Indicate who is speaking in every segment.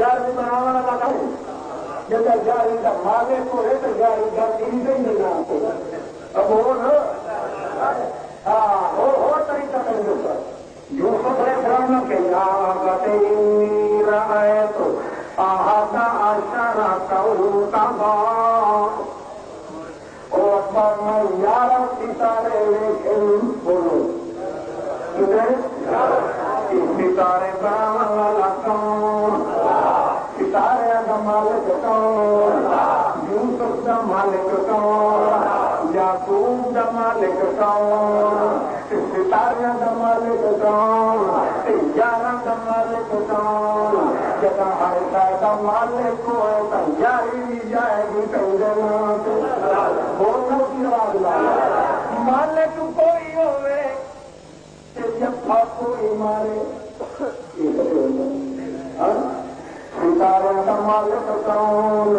Speaker 1: 11वीं बनाने वाला कहूँ जब 11वीं का मालिक को है तो 11वीं का तीन से ही मिलना अब हो ना हो तरीका करेंगे सर यूसुफ अलैहिस्सलाम के यागते रहे तो आहता अशरा कौतबा और पर में 11 सितारे लेके बोलो किधर सितारे बनाने वाला कौन सितारे का मालिक कौन यूसुफ का मालिक कौन याकूब का मालिक कौन सितारे का मालिक कौन 11 का मालिक कौन जब हर का मालिक को तैयारी दी जाएगी कहना बोलने की आवाज मालिक कोई होवे जब कोई मारे सितारे का मालिक कौन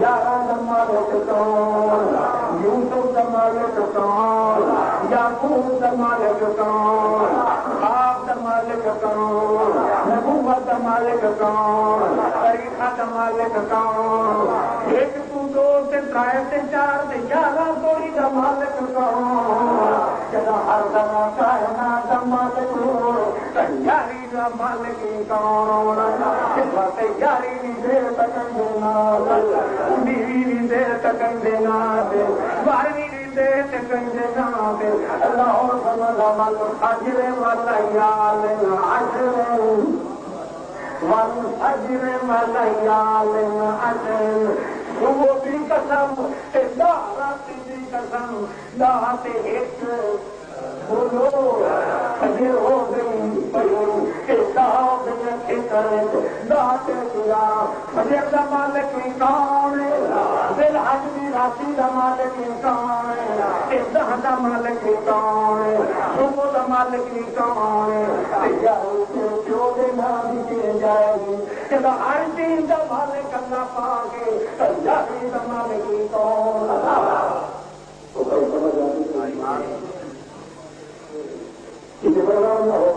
Speaker 1: 11 का मालिक कौन यूसुफ का मालिक कौन याकूब का मालिक कौन खाब का मालिक कौन नबूवत का मालिक कौन तरीका का मालिक कौन एक तू 2 से 3 से 4 से 11 कोई का मालिक कौन जब हर दवा कहना का मालिक तैयारी का मालिक कौन तैयारी नहीं देर तक देना बीवी नहीं देर तक देना बारहवीं नहीं देर तक देना अल्लाह अजरे मलयाल अजरे मलयाल अजर वो भी कसम रात की कसम दाते एक बोलो अजर हो गई दाते दिया अजर का मालिक कौन दिल हजमी राशि का मालिक कौन दह का मालिक कौन सुबह का मालिक कौन जो देना भी के जाएगी जब हर चीज का मालिक अल्लाह पाके तैयारी का मालिक कौन समझ आती प्रोग्राम न हो